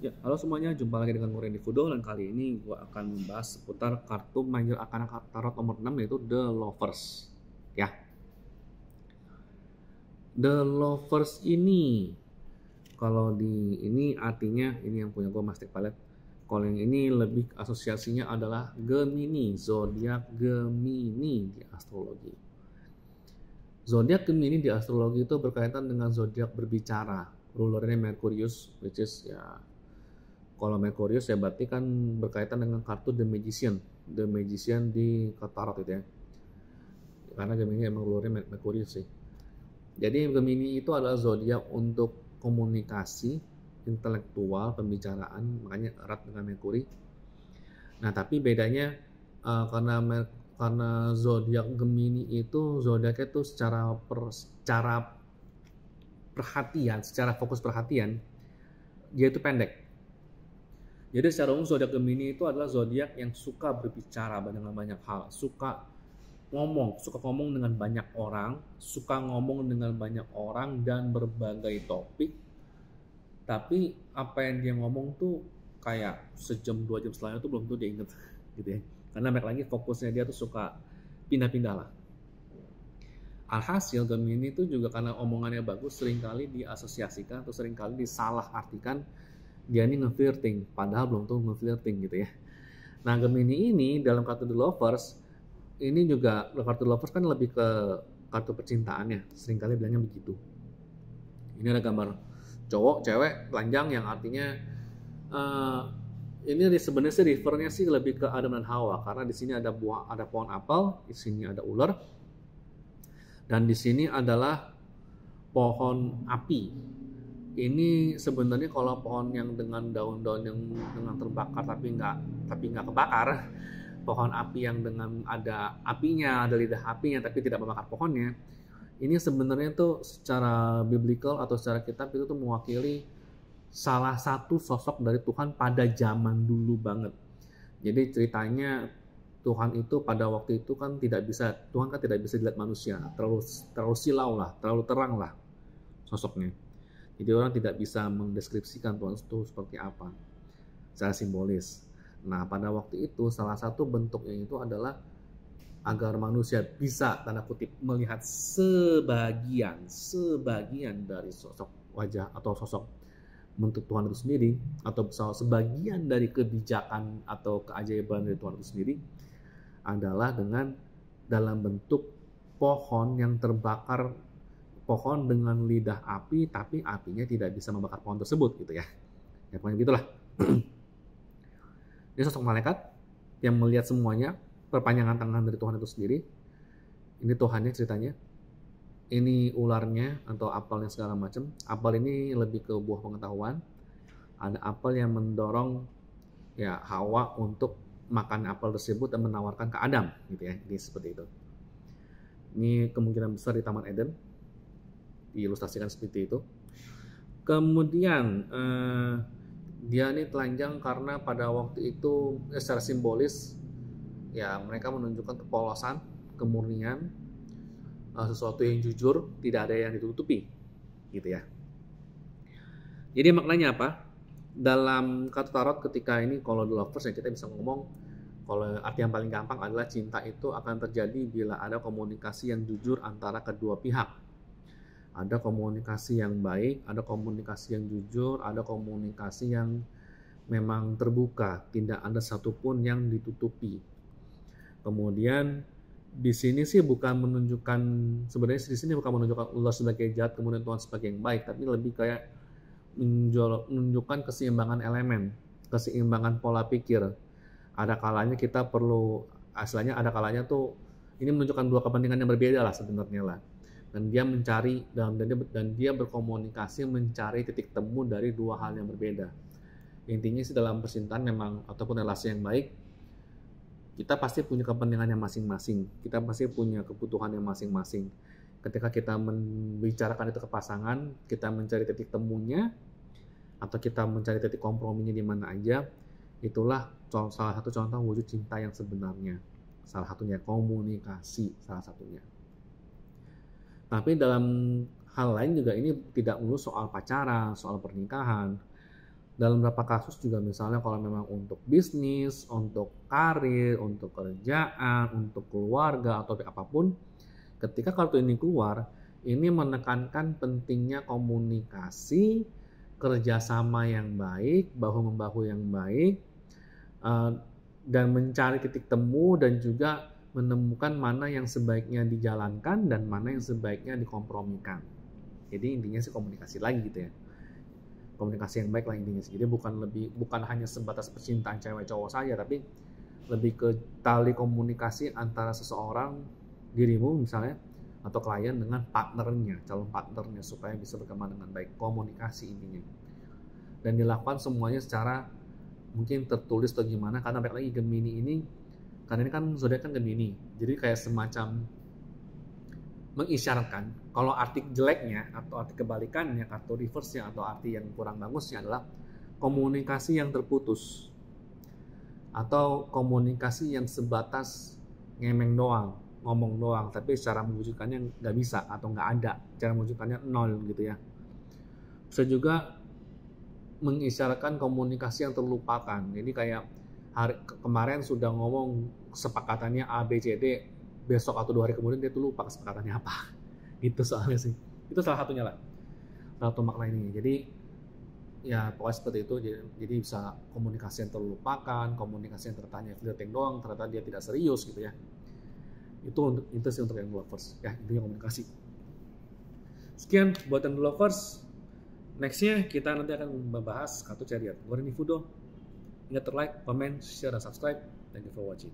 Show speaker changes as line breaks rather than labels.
Ya, halo semuanya, jumpa lagi dengan gue Randy Fudo dan kali ini gue akan membahas seputar kartu Major Arcana Tarot nomor 6 yaitu The Lovers. Ya, The Lovers ini kalau di ini artinya ini yang punya gue Mastic Palette. Kalau yang ini lebih asosiasinya adalah Gemini, zodiak Gemini di astrologi. Zodiak Gemini di astrologi itu berkaitan dengan zodiak berbicara. Rulernya Merkurius, which is ya, kalau Merkurius ya berarti kan berkaitan dengan kartu The Magician. The Magician di tarot itu ya. Karena Gemini emang rulernya Merkurius sih. Jadi Gemini itu adalah zodiak untuk komunikasi, intelektual, pembicaraan, makanya erat dengan Merkuri. Nah, tapi bedanya karena zodiak Gemini itu zodiaknya tuh secara perhatian, secara fokus perhatian, dia itu pendek. Jadi secara umum zodiak Gemini itu adalah zodiak yang suka berbicara dengan banyak hal, suka ngomong dengan banyak orang, suka ngomong dengan banyak orang dan berbagai topik. Tapi apa yang dia ngomong tuh kayak sejam 2 jam setelahnya tuh belum tuh dia inget gitu ya. Karena balik lagi fokusnya dia tuh suka pindah-pindah lah. Alhasil Gemini itu juga karena omongannya bagus seringkali diasosiasikan atau seringkali disalah artikan dia ini nge-flirting, padahal belum tuh nge-flirting gitu ya. Nah, Gemini ini dalam kartu The Lovers, ini juga kartu The Lovers kan lebih ke kartu percintaannya, seringkali bilangnya begitu. Ini ada gambar cowok, cewek, telanjang yang artinya ini sebenarnya sih refernya sih lebih ke Adam dan Hawa karena di sini ada pohon apel, di sini ada ular, dan di sini adalah pohon api. Ini sebenarnya kalau pohon yang dengan daun-daun yang dengan terbakar tapi nggak kebakar, pohon api yang dengan ada apinya, ada lidah apinya tapi tidak membakar pohonnya, ini sebenarnya tuh secara biblical atau secara kitab itu tuh mewakili salah satu sosok dari Tuhan pada zaman dulu banget. Jadi ceritanya Tuhan itu pada waktu itu kan Tuhan kan tidak bisa dilihat manusia, terlalu silau lah, terlalu terang lah sosoknya. Jadi orang tidak bisa mendeskripsikan Tuhan itu seperti apa secara simbolis. Nah, pada waktu itu salah satu bentuknya itu adalah agar manusia bisa tanda kutip melihat sebagian dari sosok wajah atau sosok bentuk Tuhan itu sendiri, atau sebagian dari kebijakan atau keajaiban dari Tuhan itu sendiri adalah dalam bentuk pohon yang terbakar, pohon dengan lidah api tapi apinya tidak bisa membakar pohon tersebut gitu ya. Ya pokoknya gitulah. Ini sosok malaikat yang melihat semuanya, perpanjangan tangan dari Tuhan itu sendiri. Ini Tuhannya ceritanya. Ini ularnya atau apelnya segala macam. Apel ini lebih ke buah pengetahuan. Ada apel yang mendorong ya Hawa untuk makan apel tersebut dan menawarkan ke Adam gitu ya. Ini seperti itu. Ini kemungkinan besar di Taman Eden. Diilustrasikan seperti itu. Kemudian dia ini telanjang karena pada waktu itu secara simbolis ya mereka menunjukkan kepolosan, kemurnian, sesuatu yang jujur, tidak ada yang ditutupi gitu ya. Jadi maknanya apa? Dalam kartu tarot ketika ini kalau The Lovers ya kita bisa ngomong, kalau arti yang paling gampang adalah cinta itu akan terjadi bila ada komunikasi yang jujur antara kedua pihak. Ada komunikasi yang baik, ada komunikasi yang jujur, ada komunikasi yang memang terbuka, tidak ada satupun yang ditutupi. Kemudian di sini sih bukan menunjukkan, sebenarnya di sini bukan menunjukkan Allah sebagai jahat kemudian Tuhan sebagai yang baik, tapi lebih kayak menunjukkan keseimbangan elemen, keseimbangan pola pikir. Ada kalanya kita perlu, ada kalanya tuh ini menunjukkan dua kepentingan yang berbeda lah sebenarnya lah. Dan dia mencari dan dia berkomunikasi mencari titik temu dari dua hal yang berbeda. Intinya sih dalam percintaan memang ataupun relasi yang baik, kita pasti punya kepentingannya masing-masing. Kita pasti punya kebutuhan yang masing-masing. Ketika kita membicarakan itu ke pasangan, kita mencari titik temunya, atau kita mencari titik komprominya di mana aja, itulah salah satu contoh wujud cinta yang sebenarnya. Salah satunya komunikasi, salah satunya. Tapi dalam hal lain juga ini tidak melulu soal pacaran, soal pernikahan. Dalam beberapa kasus juga misalnya kalau memang untuk bisnis, untuk karir, untuk kerjaan, untuk keluarga atau apapun, ketika kartu ini keluar, ini menekankan pentingnya komunikasi, kerjasama yang baik, bahu-membahu yang baik, dan mencari titik temu dan juga menemukan mana yang sebaiknya dijalankan dan mana yang sebaiknya dikompromikan. Jadi intinya sih komunikasi lagi gitu ya. Komunikasi yang baik lah intinya sih. Jadi bukan hanya sebatas percintaan cewek cowok saja, tapi lebih ke tali komunikasi antara seseorang, dirimu misalnya, atau klien dengan partnernya, calon partnernya, supaya bisa berkembang dengan baik. Komunikasi intinya. Dan dilakukan semuanya secara mungkin tertulis atau gimana, karena balik lagi Gemini ini, karena ini kan zodiak kan Gemini, jadi kayak semacam mengisyaratkan kalau arti jeleknya atau arti kebalikannya atau reverse-nya atau arti yang kurang bagusnya adalah komunikasi yang terputus atau komunikasi yang sebatas ngemeng doang, ngomong doang, tapi secara mewujudkannya nggak bisa atau nggak ada, cara mewujudkannya nol gitu ya. Bisa juga mengisyaratkan komunikasi yang terlupakan. Jadi kayak kemarin sudah ngomong kesepakatannya A, B, C, D, besok atau 2 hari kemudian dia tuh lupa kesepakatannya apa. Itu soalnya sih. Itu salah satunya lah. Salah satu makna ini. Jadi ya pokoknya seperti itu. Jadi bisa komunikasi yang terlupakan, komunikasi yang tertanya flirting doang, ternyata dia tidak serius gitu ya. Itu sih untuk yang lovers. Ya, intinya komunikasi. Sekian buat yang lovers. Nextnya kita nanti akan membahas kartu chariot. Gue Reni Fudo. Ingat like, comment, share, dan subscribe. Thank you for watching.